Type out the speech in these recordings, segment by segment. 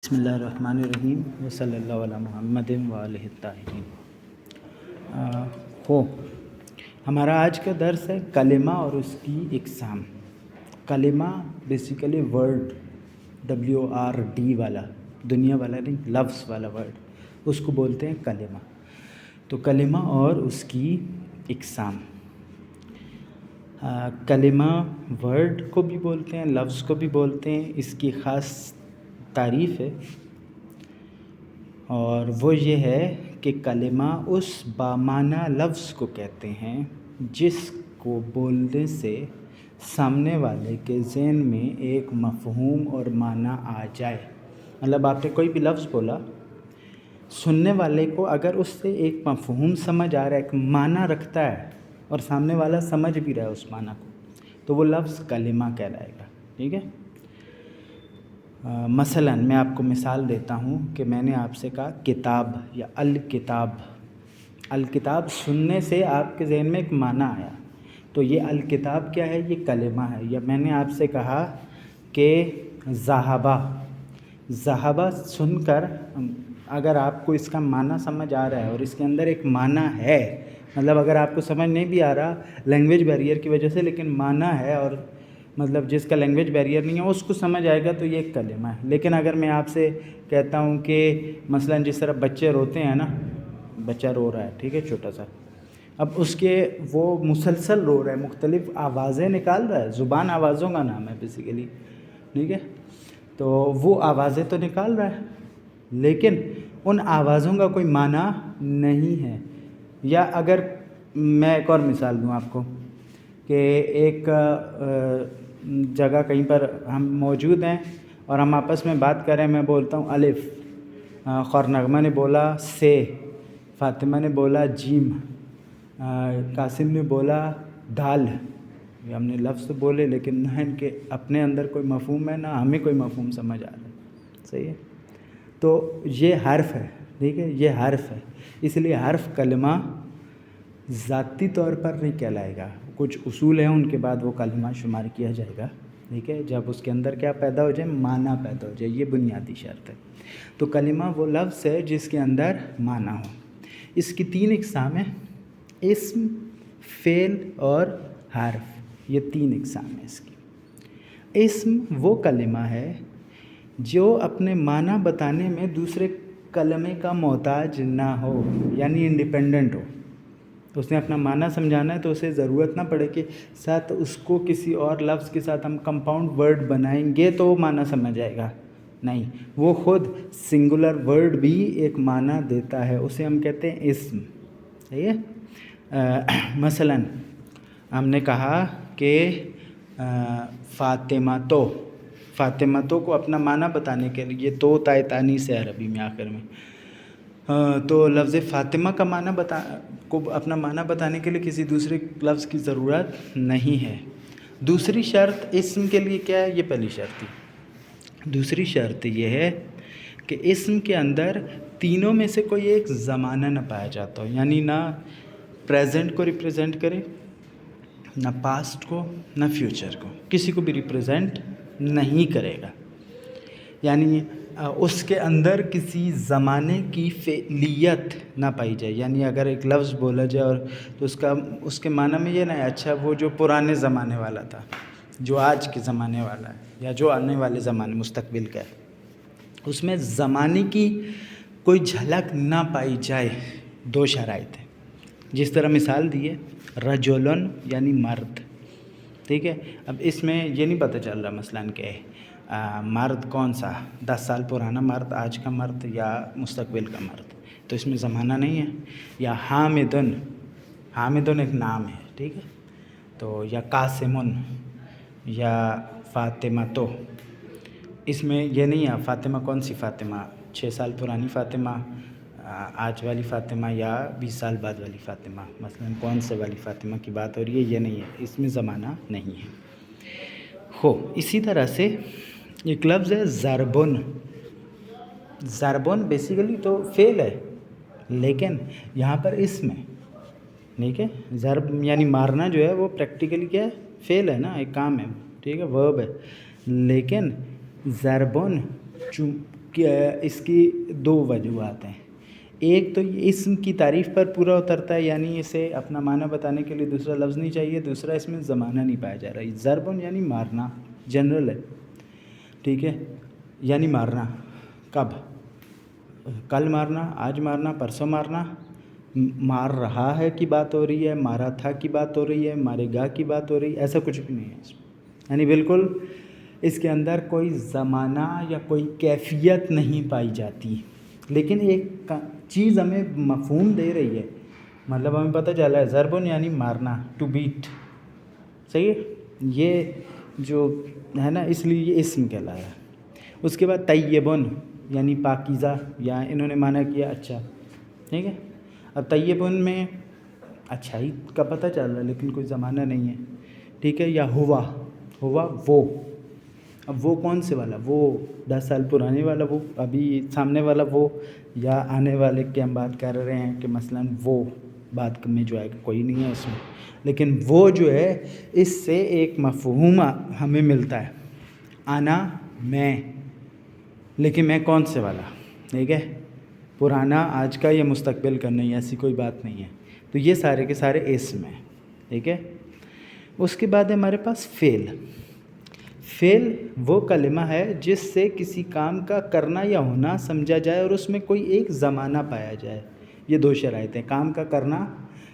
بسم اللہ الرحمن الرحیم وصلی اللہ علی محمد وآلہ الطاہرین۔ ہمارا آج کا درس ہے کلمہ اور اس کی اقسام۔ کلمہ بیسیکلی ورڈ، WRD والا، دنیا والا نہیں، لفظ والا ورڈ، اس کو بولتے ہیں کلمہ۔ تو کلمہ اور اس کی اقسام۔ کلمہ ورڈ کو بھی بولتے ہیں، لفظ کو بھی بولتے ہیں۔ اس کی خاص تعریف ہے اور وہ یہ ہے کہ کلمہ اس بامعنی لفظ کو کہتے ہیں جس کو بولنے سے سامنے والے کے ذہن میں ایک مفہوم اور معنی آ جائے۔ مطلب آپ نے کوئی بھی لفظ بولا، سننے والے کو اگر اس سے ایک مفہوم سمجھ آ رہا ہے، ایک معنی رکھتا ہے اور سامنے والا سمجھ بھی رہا ہے اس معنی کو، تو وہ لفظ کلمہ کہلائے گا۔ ٹھیک ہے؟ مثلاً میں آپ کو مثال دیتا ہوں کہ میں نے آپ سے کہا کتاب یا الکتاب۔ الکتاب سننے سے آپ کے ذہن میں ایک معنی آیا، تو یہ الکتاب کیا ہے؟ یہ کلمہ ہے۔ یا میں نے آپ سے کہا کہ ذہبہ۔ ذہبہ سن کر اگر آپ کو اس کا معنی سمجھ آ رہا ہے اور اس کے اندر ایک معنی ہے، مطلب اگر آپ کو سمجھ نہیں بھی آ رہا لینگویج بیریئر کی وجہ سے، لیکن معنی ہے، اور مطلب جس کا لینگویج بیریئر نہیں ہے اس کو سمجھ آئے گا، تو یہ ایک کلمہ ہے۔ لیکن اگر میں آپ سے کہتا ہوں کہ مثلاً جس طرح بچے روتے ہیں نا، بچہ رو رہا ہے، ٹھیک ہے، چھوٹا سا، اب اس کے وہ مسلسل رو رہا ہے، مختلف آوازیں نکال رہا ہے، زبان آوازوں کا نام ہے بیسیکلی، ٹھیک ہے، تو وہ آوازیں تو نکال رہا ہے، لیکن ان آوازوں کا کوئی معنی نہیں ہے۔ یا اگر میں ایک اور مثال دوں آپ کو کہ ایک جگہ کہیں پر ہم موجود ہیں اور ہم آپس میں بات کر رہے ہیں، میں بولتا ہوں الف، خورنغمہ نے بولا سے، فاطمہ نے بولا جیم، قاسم نے بولا دال۔ یہ ہم نے لفظ تو بولے لیکن نہ ان کے اپنے اندر کوئی مفہوم ہے، نہ ہمیں کوئی مفہوم سمجھ آ رہا ہے۔ صحیح ہے؟ تو یہ حرف ہے، ٹھیک ہے، یہ حرف ہے، اس لیے حرف کلمہ ذاتی طور پر نہیں کہلائے گا۔ کچھ اصول ہیں، ان کے بعد وہ کلمہ شمار کیا جائے گا، ٹھیک ہے، جب اس کے اندر کیا پیدا ہو جائے؟ معنی پیدا ہو جائے۔ یہ بنیادی شرط ہے۔ تو کلمہ وہ لفظ ہے جس کے اندر معنی ہو۔ اس کی 3 اقسام ہیں، اسم، فعل اور حرف۔ یہ 3 اقسام ہیں اس کی۔ اسم وہ کلمہ ہے جو اپنے معنی بتانے میں دوسرے کلمے کا محتاج نہ ہو، یعنی انڈیپینڈنٹ ہو۔ تو اس نے اپنا معنی سمجھانا ہے تو اسے ضرورت نہ پڑے کہ ساتھ اس کو کسی اور لفظ کے ساتھ ہم کمپاؤنڈ ورڈ بنائیں گے تو وہ معنی سمجھ آئے گا، نہیں، وہ خود سنگولر ورڈ بھی ایک معنی دیتا ہے، اسے ہم کہتے ہیں اسم۔ صحیح ہے؟ مثلاً ہم نے کہا کہ فاطمہ تو، فاطمہ تو کو اپنا معنی بتانے کے لیے، تو تائے تانیث ہے عربی میں آخر میں، تو لفظ فاطمہ کا معنی کو اپنا معنی بتانے کے لیے کسی دوسرے لفظ کی ضرورت نہیں ہے۔ دوسری شرط اسم کے لیے کیا ہے؟ یہ پہلی شرط تھی۔ دوسری شرط یہ ہے کہ اسم کے اندر تینوں میں سے کوئی ایک زمانہ نہ پایا جاتا ہو، یعنی نہ پریزنٹ کو ریپریزنٹ کرے، نہ پاسٹ کو، نہ فیوچر کو، کسی کو بھی ریپریزنٹ نہیں کرے گا، یعنی اس کے اندر کسی زمانے کی فعلیت نہ پائی جائے۔ یعنی اگر ایک لفظ بولا جائے اور تو اس کے معنی میں یہ نہ ہے اچھا وہ جو پرانے زمانے والا تھا، جو آج کے زمانے والا ہے، یا جو آنے والے زمانے مستقبل کا ہے، اس میں زمانے کی کوئی جھلک نہ پائی جائے۔ 2 شرائط ہیں، جس طرح مثال دی ہے رجلن یعنی مرد، ٹھیک ہے۔ اب اس میں یہ نہیں پتہ چل رہا مثلاً کہ مرد کون سا، 10 سال پرانا مرد، آج کا مرد، یا مستقبل کا مرد، تو اس میں زمانہ نہیں ہے۔ یا حامدن، حامدن ایک نام ہے، ٹھیک ہے، تو یا قاسمن یا فاطمہ تو، اس میں یہ نہیں ہے فاطمہ کون سی فاطمہ، 6 سال پرانی فاطمہ، آج والی فاطمہ، یا 20 سال بعد والی فاطمہ، مثلاً کون سے والی فاطمہ کی بات ہو رہی ہے، یہ نہیں ہے، اس میں زمانہ نہیں ہے۔ اسی طرح سے ایک لفظ ہے ضربن۔ ضربن بیسیکلی تو فعل ہے، لیکن یہاں پر اسم ہے، ٹھیک ہے۔ ضرب یعنی مارنا جو ہے وہ پریکٹیکلی کیا ہے؟ فعل ہے نا، ایک کام ہے، ٹھیک ہے، ورب ہے، لیکن ضربن اس کی دو وجوہات ہیں. ایک تو یہ اسم کی تعریف پر پورا اترتا ہے، یعنی اسے اپنا معنی بتانے کے لیے دوسرا لفظ نہیں چاہیے. دوسرا اس میں زمانہ نہیں پایا جا رہا. ضرب یعنی مارنا، جنرل ہے، ٹھیک ہے، یعنی مارنا. کب؟ کل مارنا، آج مارنا، پرسوں مارنا. مار رہا ہے کی بات ہو رہی ہے، مارا تھا کی بات ہو رہی ہے، مارے گا کی بات ہو رہی ہے، ایسا کچھ بھی نہیں ہے اس میں. یعنی بالکل اس کے اندر کوئی زمانہ یا کوئی کیفیت نہیں پائی جاتی، لیکن ایک چیز ہمیں مفہوم دے رہی ہے. مطلب ہمیں پتہ چلا ہے ضربن یعنی مارنا، ٹو بیٹ. صحیح ہے، یہ جو ہے نا، اس لیے یہ اسم کہلایا. اس کے بعد طیبن یعنی پاکیزہ، یا انہوں نے معنی کیا اچھا. ٹھیک ہے، اب طیبن میں اچھائی کا پتہ چل رہا ہے لیکن کوئی زمانہ نہیں ہے. ٹھیک ہے، یا ہوا وہ. اب وہ کون سے والا؟ وہ 10 سال پرانے والا وہ، ابھی سامنے والا وہ، یا آنے والے کی ہم بات کر رہے ہیں کہ مثلاً وہ بات میں جو ہے کوئی نہیں ہے اس میں. لیکن وہ جو ہے اس سے ایک مفہوم ہمیں ملتا ہے، آنا میں. لیکن میں کون سے والا؟ ٹھیک ہے، پرانا، آج کا یا مستقبل کا نہیں، ایسی کوئی بات نہیں ہے. تو یہ سارے کے سارے اسم ہیں. ٹھیک ہے، اس کے بعد ہمارے پاس فعل. فعل وہ کلمہ ہے جس سے کسی کام کا کرنا یا ہونا سمجھا جائے اور اس میں کوئی ایک زمانہ پایا جائے. یہ دو شرائط ہیں، کام کا کرنا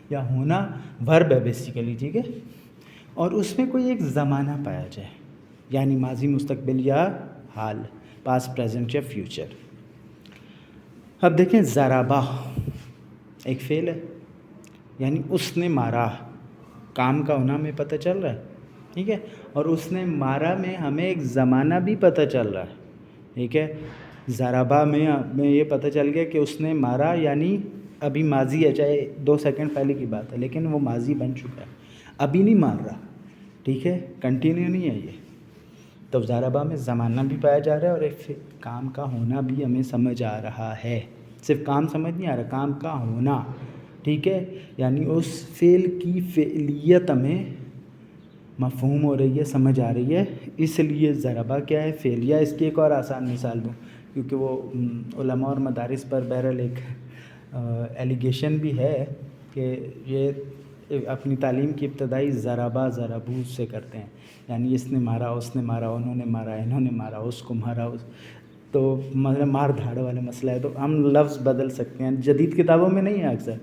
یا ہونا ورب ہے بیسیکلی. ٹھیک ہے، اور اس میں کوئی ایک زمانہ پایا جائے، یعنی ماضی، مستقبل یا حال، پاسٹ، پریزنٹ یا فیوچر. اب دیکھیں، ضربہ ایک فعل ہے، یعنی اس نے مارا. کام کا ہونا ہمیں پتہ چل رہا ہے. ٹھیک ہے، اور اس نے مارا میں ہمیں ایک زمانہ بھی پتہ چل رہا ہے. ٹھیک ہے، ضربہ میں ہمیں یہ پتہ چل گیا کہ اس نے مارا، یعنی ابھی ماضی ہے، چاہے 2 سیکنڈ پہلے کی بات ہے لیکن وہ ماضی بن چکا ہے، ابھی نہیں مار رہا. ٹھیک ہے، کنٹینیو نہیں ہے یہ. تو ضربہ میں زمانہ بھی پایا جا رہا ہے اور ایک کام کا ہونا بھی ہمیں سمجھ آ رہا ہے. صرف کام سمجھ نہیں آ رہا، کام کا ہونا. ٹھیک ہے، یعنی اس فعل کی فعلیت ہمیں مفہوم ہو رہی ہے، سمجھ آ رہی ہے. اس لیے ضربہ کیا ہے؟ فعل. یا اس کی ایک اور آسان مثال دوں، کیونکہ وہ علماء اور مدارس پر بہرحال ایک ایلیگیشن بھی ہے کہ یہ اپنی تعلیم کی ابتدائی ضربہ ضربو سے کرتے ہیں، یعنی اس نے مارا، اس نے مارا، انہوں نے مارا، انہوں نے مارا، اس کو مارا. تو مطلب مار دھاڑ والا مسئلہ ہے تو ہم لفظ بدل سکتے ہیں. جدید کتابوں میں نہیں ہے، اکثر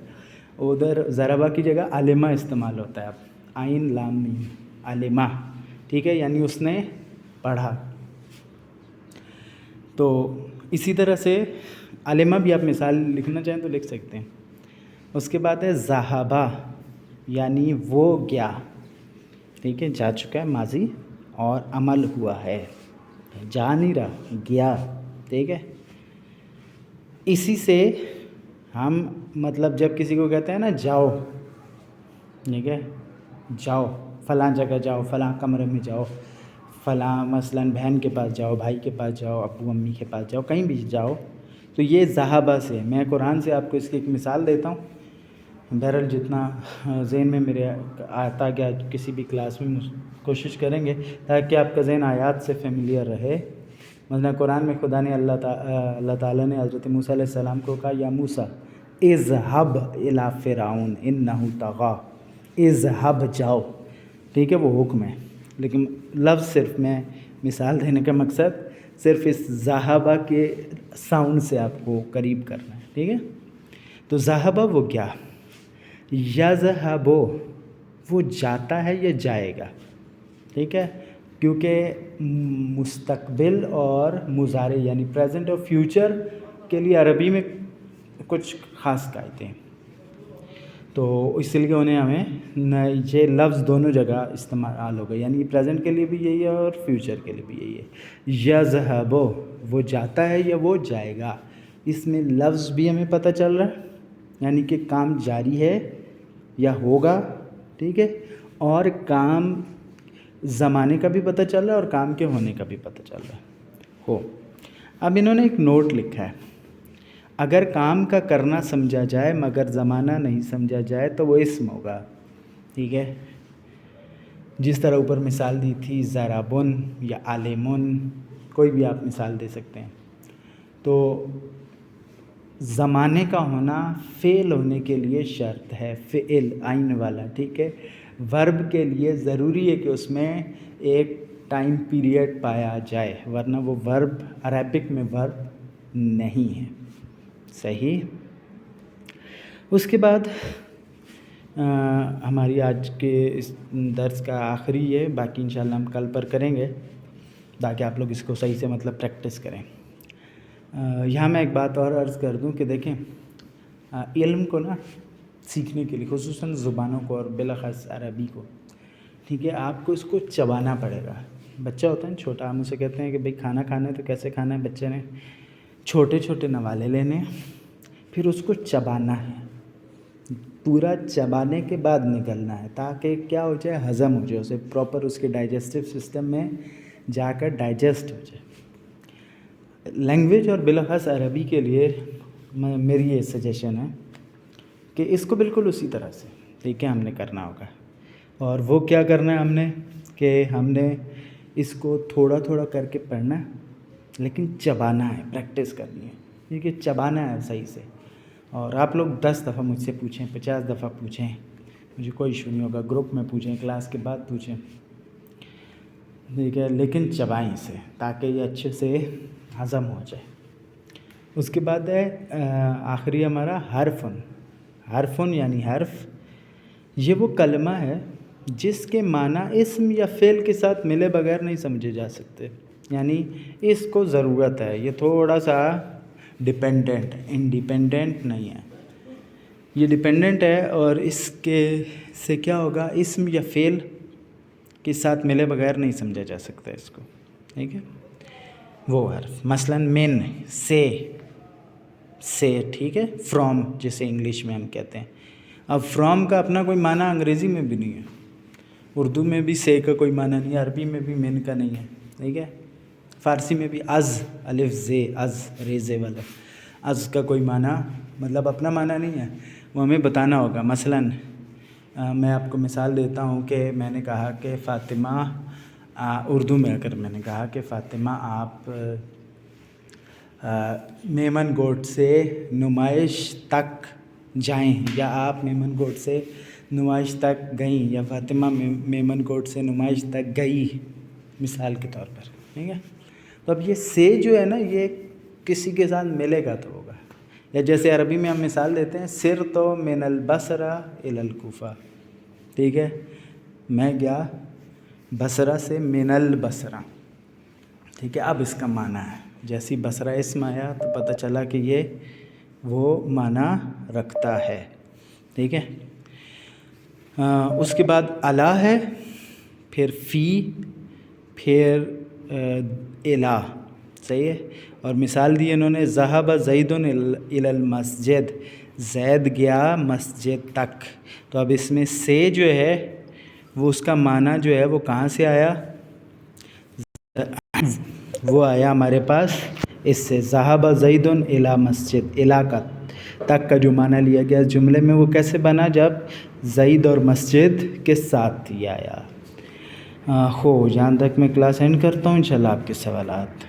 ادھر ضربہ کی جگہ علمہ استعمال ہوتا ہے. اب عین لام میم، علمہ. ٹھیک ہے، یعنی اس نے پڑھا. تو اسی طرح سے علمہ بھی آپ مثال لکھنا چاہیں تو لکھ سکتے ہیں. اس کے بعد ہے ذہبہ، یعنی وہ گیا. ٹھیک ہے، جا چکا ہے، ماضی، اور عمل ہوا ہے، جا نہیں رہا، گیا. ٹھیک ہے، اسی سے ہم مطلب جب کسی کو کہتے ہیں نا جاؤ، ٹھیک ہے، جاؤ فلاں جگہ جاؤ، فلاں کمرے میں جاؤ، فلاں مثلاً بہن کے پاس جاؤ، بھائی کے پاس جاؤ، ابو امی کے پاس جاؤ، کہیں بھی جاؤ. تو یہ ذہبہ سے. میں قرآن سے آپ کو اس کی ایک مثال دیتا ہوں، بہرحال جتنا ذہن میں میرے آتا گیا کسی بھی کلاس میں کوشش کریں گے تاکہ آپ کا ذہن آیات سے فیملیئر رہے. مثلا قرآن میں خدا نے اللہ تعالیٰ نے حضرت موسیٰ علیہ السلام کو کہا، یا موسیٰ اذہب الی فرعون انہ طغیٰ. اذہب، جاؤ. ٹھیک ہے، وہ حکم ہے، لیکن لفظ صرف میں مثال دینے کا مقصد صرف اس ذہبہ کے ساؤنڈ سے آپ کو قریب کرنا ہے. ٹھیک ہے، تو ذہبہ وہ کیا، یذہب وہ جاتا ہے یا جائے گا. ٹھیک ہے، کیونکہ مستقبل اور مضارع یعنی پریزنٹ اور فیوچر کے لیے عربی میں کچھ خاص قاعدے ہیں، تو اس لیے انہیں ہمیں یہ لفظ دونوں جگہ استعمال ہوگا، یعنی پریزنٹ کے لیے بھی یہی ہے اور فیوچر کے لیے بھی یہی ہے. یذہب وہ جاتا ہے یا وہ جائے گا. اس میں لفظ بھی ہمیں پتہ چل رہا ہے، یعنی کہ کام جاری ہے یا ہوگا. ٹھیک ہے، اور کام زمانے کا بھی پتہ چل رہا ہے اور کام کے ہونے کا بھی پتہ چل رہا ہے. اب انہوں نے ایک نوٹ لکھا ہے، اگر کام کا کرنا سمجھا جائے مگر زمانہ نہیں سمجھا جائے تو وہ اسم ہوگا. ٹھیک ہے، جس طرح اوپر مثال دی تھی ضربن یا عالمن، کوئی بھی آپ مثال دے سکتے ہیں. تو زمانے کا ہونا فعل ہونے کے لیے شرط ہے، فعل آئین والا، ٹھیک ہے. ورب کے لیے ضروری ہے کہ اس میں ایک ٹائم پیریڈ پایا جائے، ورنہ وہ ورب عربک میں ورب نہیں ہے. صحیح. اس کے بعد ہماری آج کے اس درس کا آخری ہے، باقی انشاءاللہ ہم کل پر کریں گے تاکہ آپ لوگ اس کو صحیح سے مطلب پریکٹس کریں. یہاں میں ایک بات اور عرض کر دوں کہ دیکھیں، علم کو نا سیکھنے کے لیے خصوصاً زبانوں کو اور بالاخص عربی کو، ٹھیک ہے، آپ کو اس کو چبانا پڑے گا. بچہ ہوتا ہے نا چھوٹا، ہم اسے کہتے ہیں کہ بھئی کھانا کھانا ہے تو کیسے کھانا ہے. بچے نے چھوٹے چھوٹے نوالے لینے ہیں، پھر اس کو چبانا ہے، پورا چبانے کے بعد نگلنا ہے تاکہ کیا ہو جائے، ہضم ہو جائے، اسے پراپر اس کے ڈائجسٹیو سسٹم میں جا کر ڈائجسٹ ہو جائے. لینگویج اور بالاخص عربی کے لیے میری یہ سجیشن ہے کہ اس کو بالکل اسی طرح سے ٹھیک ہے ہم نے کرنا ہوگا. اور وہ کیا کرنا ہے ہم نے کہ ہم نے اس کو تھوڑا تھوڑا کر کے پڑھنا ہے، لیکن چبانا ہے، پریکٹس کرنی ہے، ٹھیک ہے، چبانا ہے صحیح سے. اور آپ لوگ 10 دفعہ مجھ سے پوچھیں، 50 دفعہ پوچھیں، مجھے کوئی ایشو نہیں ہوگا. گروپ میں پوچھیں، کلاس کے بعد پوچھیں، ٹھیک ہے، لیکن چبائیں اسے تاکہ یہ اچھے سے ہضم ہو جائے. اس کے بعد ہے آخری ہمارا حرفن. حرفن یعنی حرف، یہ وہ کلمہ ہے جس کے معنی اسم یا فعل کے ساتھ ملے بغیر نہیں سمجھے جا سکتے. یعنی اس کو ضرورت ہے، یہ تھوڑا سا ڈیپینڈنٹ، انڈیپینڈنٹ نہیں ہے، یہ ڈیپینڈنٹ ہے. اور اس کے سے کیا ہوگا، اسم یا فعل کے ساتھ ملے بغیر نہیں سمجھا جا سکتا اس کو، ٹھیک ہے. وہ حرف مثلاً من، سے ٹھیک ہے، فرام جسے انگلش میں ہم کہتے ہیں. اب فرام کا اپنا کوئی معنی انگریزی میں بھی نہیں ہے، اردو میں بھی سے کا کوئی معنی نہیں ہے، عربی میں بھی من کا نہیں ہے، ٹھیک ہے. فارسی میں بھی از، الف زے، از ریزے والا از کا کوئی معنی مطلب اپنا معنی نہیں ہے، وہ ہمیں بتانا ہوگا. مثلاً میں آپ کو مثال دیتا ہوں کہ میں نے کہا کہ فاطمہ، اردو میں اگر میں نے کہا کہ فاطمہ آپ میمن گوٹ سے نمائش تک جائیں، یا آپ میمن گوٹ سے نمائش تک گئیں، یا فاطمہ میمن گوٹ سے نمائش تک گئی، مثال کے طور پر، ٹھیک ہے. تو اب یہ سے جو ہے نا، یہ کسی کے ساتھ ملے گا تو ہوگا. یا جیسے عربی میں ہم مثال دیتے ہیں، سر تو من البصرہ الی الکوفہ، ٹھیک ہے، میں گیا بصرہ سے من البصرہ، ٹھیک ہے. اب اس کا معنی ہے، جیسی بصرہ اسم آیا تو پتہ چلا کہ یہ وہ معنی رکھتا ہے، ٹھیک ہے. اس کے بعد الا ہے، پھر فی، پھر الا، صحیح ہے. اور مثال دی انہوں نے، ذہب زید الی المسجد، زید گیا مسجد تک. تو اب اس میں سے جو ہے وہ اس کا معنی جو ہے وہ کہاں سے آیا، وہ آیا ہمارے پاس اس سے، ذہب زید الی مسجد، الی کا تک کا جو معنی لیا گیا اس جملے میں وہ کیسے بنا، جب زید اور مسجد کے ساتھ ہی آیا. یہاں تک میں کلاس اینڈ کرتا ہوں. انشاءاللہ آپ کے سوالات